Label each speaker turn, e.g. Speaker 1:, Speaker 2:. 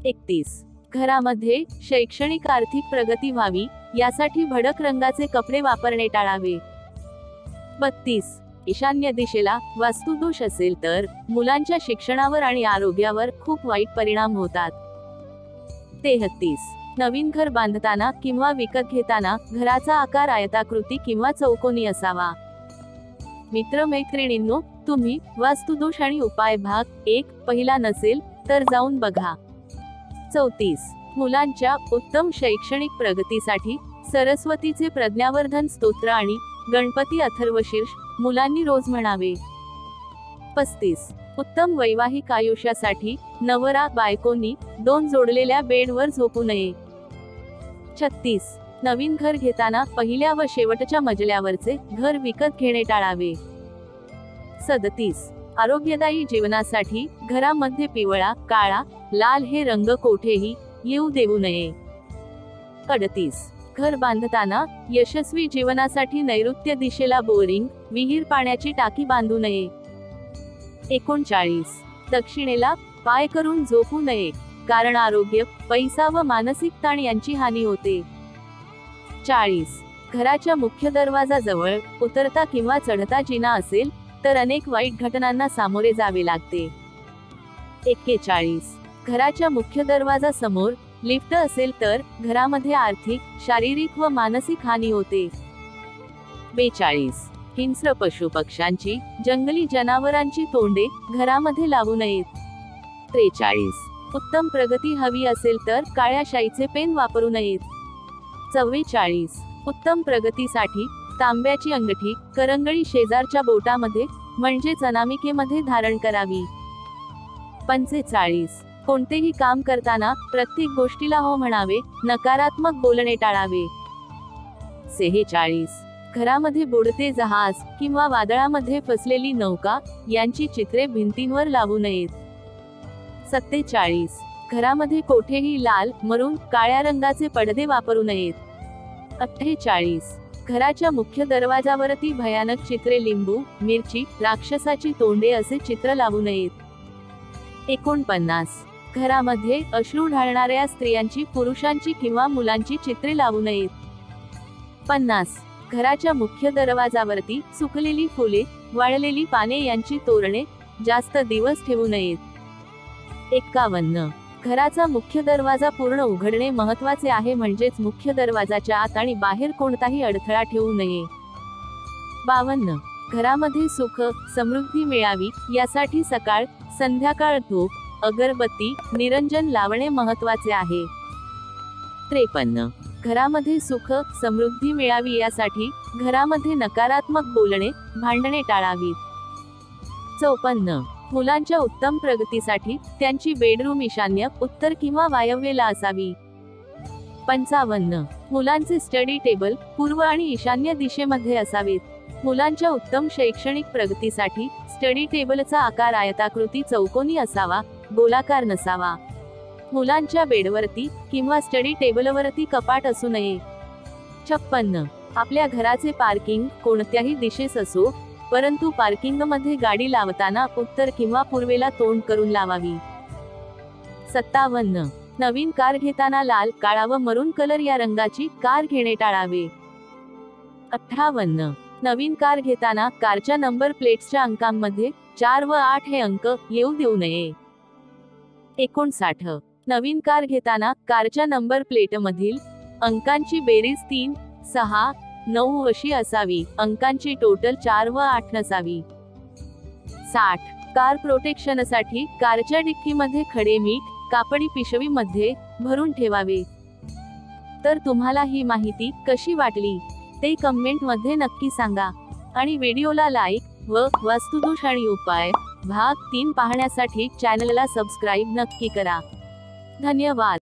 Speaker 1: 31. घरामध्ये शैक्षणिक आर्थिक प्रगती व्हावी यासाठी भडक रंगाचे कपडे वापरणे टाळावे. 32. ईशान्य दिशेला वास्तुदोष असेल तर मुलांच्या शिक्षणावर आणि आरोग्यावर खूप वाईट परिणाम होतात. 33. नवीन घर बांधताना किंवा विकत घेताना घराचा आकार आयताकृती किंवा चौकोनी असावा. मित्रमैत्रिणींनो, तुम्ही वास्तुदोष आणि उपाय भाग 1 पहिला नसेल तर जाऊन बघा. 34. मुलांच्या उत्तम शैक्षणिक प्रगतीसाठी सरस्वतीचे प्रज्ञावर्धन स्तोत्र आणि गणपती अथर्वशीर्ष मुलांनी रोज म्हणावे. 35. उत्तम वैवाहिक आयुष्यासाठी नवरा बायकोनी 2 जोडलेल्या बेडवर झोपू नये. 36. नवीन घर घेताना पहिल्या व शेवटच्या मजल्यावरचे घर विकत घेणे टाळावे. 37. आरोग्यदायी जीवनासाठी घरामध्ये पिवळा, काळा, लाल हे रंग कोठेही येऊ देऊ नये. 38. घर बांधताना यशस्वी जीवनासाठी नैऋत्य दिशेला बोरिंग, विहीर पाण्याची टाकी बांधू नये. 39. दक्षिणेला पाय करून झोपू नये, कारण आरोग्य, पैसा व मानसिक ताण यांची हानी होते. 40. घराच्या मुख्य दरवाजाजवळ उतरता किंवा चढता जिना असेल तर अनेक वाईट घटनांना सामोरे जावे लागते. 41. घराच्या मुख्य दरवाजासमोर लिफ्ट असेल तर घरामध्ये आर्थिक, शारीरिक व मानसिक हानी होते. 42. हिंस्र पशु पक्ष्यांची, जंगली जनावरांची तोंडे घरामध्ये लावू नयेत. 43. उत्तम प्रगती हवी असेल तर काळ्या शाईचे पेन वापरू नयेत. 44. उत्तम प्रगतीसाठी तांब्याची अंगठी करंगळी शेजारच्या बोटामध्ये म्हणजेच अनामिकेमध्ये धारण करावी. 45. कोणतेही काम करताना प्रत्येक गोष्टीला हो म्हणावे, नकारात्मक बोलणे टाळावे. 46. घरामध्ये बुडते जहाज किंवा वादळामध्ये फसलेली नौका यांची चित्रे भिंतींवर लावू नयेत. 47. घरामध्ये कोठेही लाल, मरून, काळ्या रंगाचे पडदे वापरू नयेत. 48. घराच्या मुख्य दरवाजावरती भयानक चित्रे लिंबू, मिरची, राक्षसाची तोंडे असे चित्र लावू नयेत. 49. घरामध्ये अश्रू ढाळणाऱ्या स्त्रियांची, पुरुषांची किंवा मुलांची चित्रे लावू नयेत. 50. घराच्या मुख्य दरवाजावरती सुकलेली फुले, वाळलेली पाने यांची तोरणे जास्त दिवस ठेवू नयेत. 51. घराचा मुख्य दरवाजा पूर्ण उघडणे महत्वाचे आहे, म्हणजेच मुख्य दरवाजाच्या आत आणि बाहेर कोणताही अडथळा ठेवू नये. 52. घरामध्ये सुख, समृद्धी मिळावी यासाठी सकाळ, संध्याकाळ धूप, अगरबत्ती, निरंजन लावणे महत्वाचे आहे. 53. घरामध्ये सुख, समृद्धी मिळावी यासाठी घरामध्ये नकारात्मक बोलणे, भांडणे टाळावीत. 54. मुलांच्या उत्तम प्रगतीसाठी त्यांची बेडरूम ईशान्य, उत्तर किंवा वायव्येला असावी. 55. मुलांचे स्टडी टेबल पूर्व आणि ईशान्य दिशेमध्ये असावेत. मुलांच्या उत्तम शैक्षणिक प्रगतीसाठी स्टडी टेबलचा आकार आयताकृती चौकोनी असावा, गोलाकार नसावा. मुलांच्या बेडवरती किंवा स्टडी टेबलवरती कपाट असू नये. 56. आपल्या घराचे पार्किंग कोणत्याही दिशेस असो, परंतु पार्किंगमध्ये गाडी लावताना उत्तर किंवा पूर्वेला तोंड करून लावावी. 57. नवीन कार घेताना लाल, काळा व मरून कलर या रंगाची कार घेणे टाळावे. 58. नवीन कार घेताना कारच्या नंबर प्लेट्सच्या अंकांमध्ये 4 व 8 हे अंक येऊ देऊ नये. 59. नवीन कार घेताना कारच्या नंबर प्लेटमधील अंकांची बेरीज 3, 6, 9 अशी असावी, अंकांची टोटल 4 व 8 नसावी. 60. कार प्रोटेक्शनसाठी कारच्या डिक्कीमध्ये खडे मीठ कापडी पिशवीमध्ये भरून ठेवावे. तर तुम्हाला ही माहिती कशी वाटली ते कमेंट मध्ये नक्की सांगा आणि व्हिडिओला लाईक व वास्तुदोष आणि उपाय भाग 3 पाहण्यासाठी चॅनलला सबस्क्राईब नक्की करा. धन्यवाद.